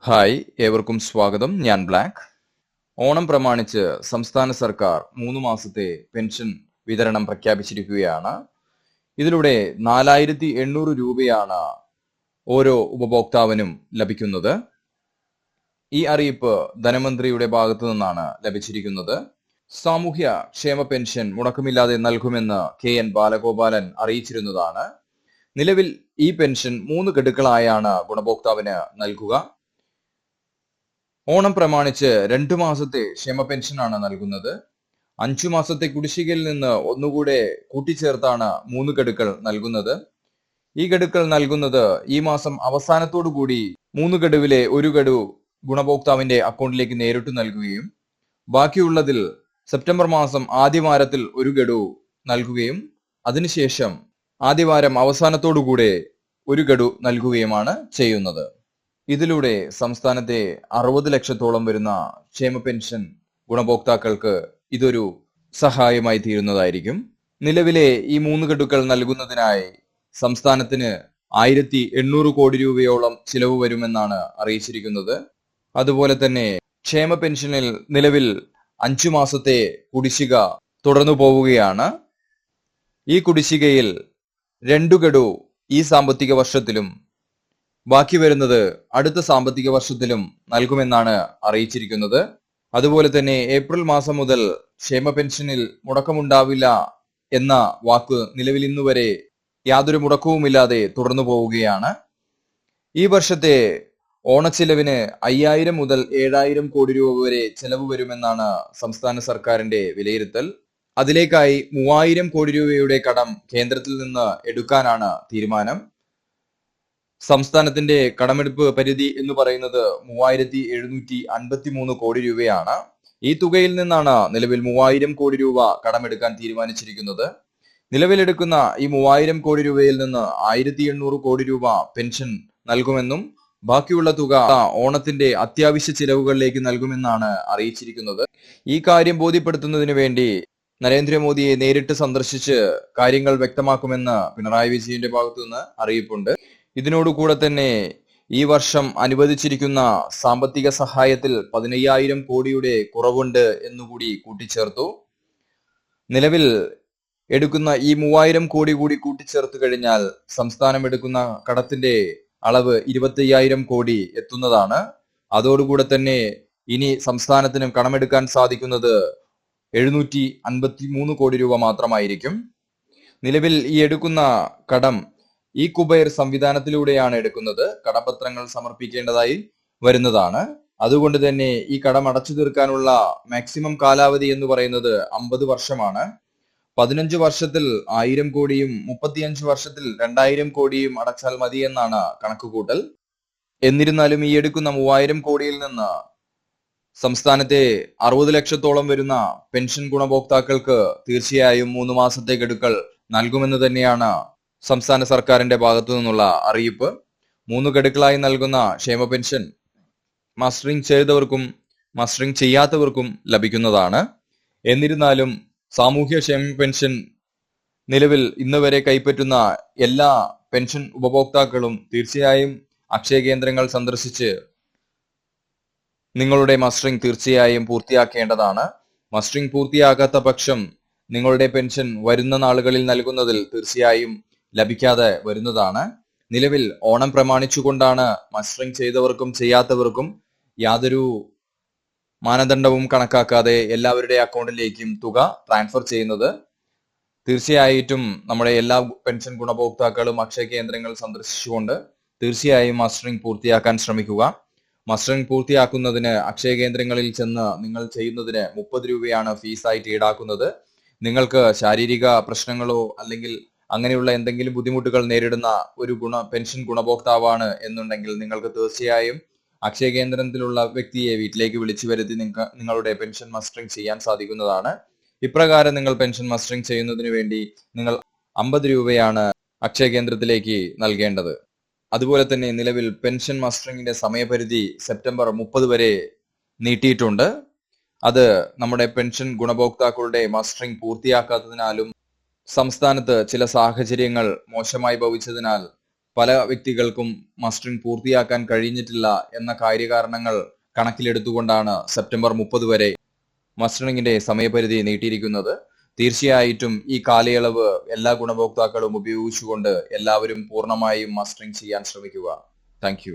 Hi, ഏവർക്കും സ്വാഗതം. ഞാൻ ബ്ലാക്ക്. ഓണം പ്രമാണിച്ച് സംസ്ഥാന സർക്കാർ 3 മാസത്തെ പെൻഷൻ വിതരണം പ്രഖ്യാപിച്ചിരിക്കുകയാണ്. ഇതിലൂടെ 4800 രൂപയാണ് ഓരോ ഉപഭോക്താവിനും ലഭിക്കുന്നത്. ഈ അറിയിപ്പ് ധനമന്ത്രിയുടെ ഭാഗത്തു നിന്നാണ് ലഭിച്ചിരിക്കുന്നത്. സാമൂഹ്യ ക്ഷേമ പെൻഷൻ മുടക്കമില്ലാതെ നൽകുമെന്ന് KN ബാലഗോപാലൻ അറിയിച്ചിരുന്നതാണ്. നിലവിൽ ഈ പെൻഷൻ 3 ഗഡുക്കളായാണ് ഗുണഭോക്താവിന് നൽകുക. ഓണം പ്രമാണിച്ച് 2 മാസത്തെ ക്ഷേമ പെൻഷനാണ് നൽകുന്നത്. 5 മാസത്തെ കുടിശ്ശികയിൽ നിന്ന് ഒന്നുകൂടെ കൂട്ടിച്ചേർത്താണ് 3 ഗഡുക്കൾ നൽകുന്നത്. ഈ ഗഡുക്കൾ നൽകുന്നത് ഈ മാസം അവസാനത്തോടു കൂടി 3 ഗഡുവിലെ 1 ഗഡു ഗുണഭോക്താവിന്റെ അക്കൗണ്ടിലേക്ക് നേരിട്ട് നൽകുകയും ബാക്കിയുള്ളതിൽ സെപ്റ്റംബർ മാസം ആദ്യവാരത്തിൽ 1 ഗഡു നൽകുകയും അതിനുശേഷം ആദ്യവാരം അവസാനത്തോടുകൂടെ 1 ഗഡു നൽകുകയുമാണ് ചെയ്യുന്നത്. ഇതിലൂടെ സംസ്ഥാനത്തെ 60 ലക്ഷത്തോളം വരുന്ന ക്ഷേമ പെൻഷൻ ഗുണഭോക്താക്കൾക്ക് ഇതൊരു സഹായമായി തീരുന്നതായിരിക്കും. നിലവിലെ ഈ 3 ഗഡുക്കൾ നൽകുന്നതിനായി സംസ്ഥാനത്തിന് 1800 കോടി രൂപയോളം ചിലവ് വരുമെന്നാണ് അറിയിച്ചിരിക്കുന്നത്. അതുപോലെ തന്നെ ക്ഷേമ പെൻഷനിൽ നിലവിൽ 5 മാസത്തെ കുടിശ്ശിക തുടർന്നു പോവുകയാണ്. ഈ കുടിശ്ശികയിൽ 2 ഗഡു ഈ സാമ്പത്തിക വർഷത്തിലും ബാക്കി വരുന്നത് അടുത്ത സാമ്പത്തിക വർഷത്തിലും നൽകുമെന്നാണ് അറിയിച്ചിരിക്കുന്നത്. അതുപോലെ തന്നെ ഏപ്രിൽ മാസം മുതൽ ക്ഷേമ പെൻഷനിൽ മുടക്കമുണ്ടാവില്ല എന്ന വാക്ക് നിലവിൽ ഇന്നുവരെ യാതൊരു മുടക്കവുമില്ലാതെ തുടർന്നു പോവുകയാണ്. ഈ വർഷത്തെ ഓണച്ചിലവിന് 5000 മുതൽ 7000 കോടി രൂപ വരെ ചെലവ് വരുമെന്നാണ് സംസ്ഥാന സർക്കാരിന്റെ വിലയിരുത്തൽ. അതിലേക്കായി 3000 കോടി രൂപയുടെ കടം കേന്ദ്രത്തിൽ നിന്ന് എടുക്കാനാണ് തീരുമാനം. സംസ്ഥാനത്തിന്റെ കടമെടുപ്പ് പരിധി എന്ന് പറയുന്നത് 3753 കോടി രൂപയാണ്. ഈ തുകയിൽ നിന്നാണ് നിലവിൽ 3000 കോടി രൂപ കടമെടുക്കാൻ തീരുമാനിച്ചിരിക്കുന്നത്. നിലവിലെടുക്കുന്ന ഈ 3000 കോടി രൂപയിൽ നിന്ന് 1800 കോടി രൂപ പെൻഷൻ നൽകുമെന്നും ബാക്കിയുള്ള തുക ഓണത്തിന്റെ അത്യാവശ്യ ചിലവുകളിലേക്ക് നൽകുമെന്നാണ് അറിയിച്ചിരിക്കുന്നത്. ഈ കാര്യം ബോധ്യപ്പെടുത്തുന്നതിന് വേണ്ടി നരേന്ദ്രമോദിയെ നേരിട്ട് സന്ദർശിച്ച് കാര്യങ്ങൾ വ്യക്തമാക്കുമെന്ന് പിണറായി വിജയന്റെ ഭാഗത്തുനിന്ന് അറിയിപ്പുണ്ട്. ഇതിനോടുകൂടെ തന്നെ ഈ വർഷം അനുവദിച്ചിരിക്കുന്ന സാമ്പത്തിക സഹായത്തിൽ 15000 കോടിയുടെ കുറവുണ്ട് എന്നുകൂടി കൂട്ടിച്ചേർത്തു. നിലവിൽ എടുക്കുന്ന ഈ 3000 കോടി കൂടി കൂട്ടിച്ചേർത്ത് കഴിഞ്ഞാൽ സംസ്ഥാനം എടുക്കുന്ന കടത്തിന്റെ അളവ് 25000 കോടി എത്തുന്നതാണ്. അതോടുകൂടെ തന്നെ ഇനി സംസ്ഥാനത്തിന് കടമെടുക്കാൻ സാധിക്കുന്നത് 753 കോടി രൂപ മാത്രമായിരിക്കും. നിലവിൽ ഈ എടുക്കുന്ന കടം ഈ കുബൈർ സംവിധാനത്തിലൂടെയാണ് എടുക്കുന്നത്. കടപത്രങ്ങൾ സമർപ്പിക്കേണ്ടതായി വരുന്നതാണ്. അതുകൊണ്ട് തന്നെ ഈ കടം അടച്ചു തീർക്കാനുള്ള മാക്സിമം കാലാവധി എന്ന് പറയുന്നത് 50 വർഷമാണ്. 15 വർഷത്തിൽ 1000 കോടിയും 35 വർഷത്തിൽ 2000 കോടിയും അടച്ചാൽ മതി എന്നാണ് കണക്കുകൂട്ടൽ. എന്നിരുന്നാലും ഈ എടുക്കുന്ന 3000 കോടിയിൽ നിന്ന് സംസ്ഥാനത്തെ 60 ലക്ഷത്തോളം വരുന്ന പെൻഷൻ ഗുണഭോക്താക്കൾക്ക് തീർച്ചയായും 3 മാസത്തെ ഗഡുക്കൾ നൽകുമെന്ന് തന്നെയാണ് സംസ്ഥാന സർക്കാരിന്റെ ഭാഗത്തു നിന്നുള്ള അറിയിപ്പ്. 3 ഗഡുക്കളായി നൽകുന്ന ക്ഷേമ പെൻഷൻ മസ്റ്ററിംഗ് ചെയ്തവർക്കും മസ്റ്ററിംഗ് ചെയ്യാത്തവർക്കും ലഭിക്കുന്നതാണ്. എന്നിരുന്നാലും സാമൂഹ്യ ക്ഷേമ പെൻഷൻ നിലവിൽ ഇന്ന് വരെ കൈപ്പറ്റുന്ന എല്ലാ പെൻഷൻ ഉപഭോക്താക്കളും തീർച്ചയായും അക്ഷയ കേന്ദ്രങ്ങൾ സന്ദർശിച്ച് നിങ്ങളുടെ മസ്റ്ററിംഗ് തീർച്ചയായും പൂർത്തിയാക്കേണ്ടതാണ്. മസ്റ്ററിംഗ് പൂർത്തിയാക്കാത്ത പക്ഷം നിങ്ങളുടെ പെൻഷൻ വരുന്ന നാളുകളിൽ നൽകുന്നതിൽ തീർച്ചയായും ലഭിക്കാതെ വരുന്നതാണ്. നിലവിൽ ഓണം പ്രമാണിച്ചുകൊണ്ടാണ് മസ്റ്ററിംഗ് ചെയ്തവർക്കും ചെയ്യാത്തവർക്കും യാതൊരു മാനദണ്ഡവും കണക്കാക്കാതെ എല്ലാവരുടെ അക്കൗണ്ടിലേക്കും തുക ട്രാൻസ്ഫർ ചെയ്യുന്നത്. തീർച്ചയായിട്ടും നമ്മുടെ എല്ലാ പെൻഷൻ ഗുണഭോക്താക്കളും അക്ഷയ കേന്ദ്രങ്ങൾ സന്ദർശിച്ചുകൊണ്ട് തീർച്ചയായും മസ്റ്ററിംഗ് പൂർത്തിയാക്കാൻ ശ്രമിക്കുക. മസ്റ്ററിംഗ് പൂർത്തിയാക്കുന്നതിന് അക്ഷയ കേന്ദ്രങ്ങളിൽ ചെന്ന് നിങ്ങൾ ചെയ്യുന്നതിന് 30 രൂപയാണ് ഫീസായിട്ട് ഈടാക്കുന്നത്. നിങ്ങൾക്ക് ശാരീരിക പ്രശ്നങ്ങളോ അല്ലെങ്കിൽ അങ്ങനെയുള്ള എന്തെങ്കിലും ബുദ്ധിമുട്ടുകൾ നേരിടുന്ന ഒരു പെൻഷൻ ഗുണഭോക്താവാണ് എന്നുണ്ടെങ്കിൽ നിങ്ങൾക്ക് തീർച്ചയായും അക്ഷയ കേന്ദ്രത്തിലുള്ള വ്യക്തിയെ വീട്ടിലേക്ക് വിളിച്ചു വരുത്തി നിങ്ങളുടെ പെൻഷൻ മസ്റ്ററിംഗ് ചെയ്യാൻ സാധിക്കുന്നതാണ്. ഇപ്രകാരം നിങ്ങൾ പെൻഷൻ മസ്റ്ററിംഗ് ചെയ്യുന്നതിന് വേണ്ടി നിങ്ങൾ 50 രൂപയാണ് അക്ഷയ കേന്ദ്രത്തിലേക്ക് നൽകേണ്ടത്. അതുപോലെ തന്നെ നിലവിൽ പെൻഷൻ മസ്റ്ററിംഗിന്റെ സമയപരിധി സെപ്റ്റംബർ 30 വരെ നീട്ടിയിട്ടുണ്ട്. അത് നമ്മുടെ പെൻഷൻ ഗുണഭോക്താക്കളുടെ മസ്റ്ററിംഗ് പൂർത്തിയാക്കാത്തതിനാലും സംസ്ഥാനത്ത് ചില സാഹചര്യങ്ങൾ മോശമായി ഭവിച്ചതിനാൽ പല വ്യക്തികൾക്കും മസ്റ്ററിംഗ് പൂർത്തിയാക്കാൻ കഴിഞ്ഞിട്ടില്ല എന്ന കാര്യകാരണങ്ങൾ കണക്കിലെടുത്തുകൊണ്ടാണ് സെപ്റ്റംബർ 30 വരെ മസ്റ്ററിംഗിന്റെ സമയപരിധി നീട്ടിയിരിക്കുന്നത്. തീർച്ചയായിട്ടും ഈ കാലയളവ് എല്ലാ ഗുണഭോക്താക്കളും ഉപയോഗിച്ചുകൊണ്ട് എല്ലാവരും പൂർണ്ണമായും മസ്റ്ററിംഗ് ചെയ്യാൻ ശ്രമിക്കുക. Thank you.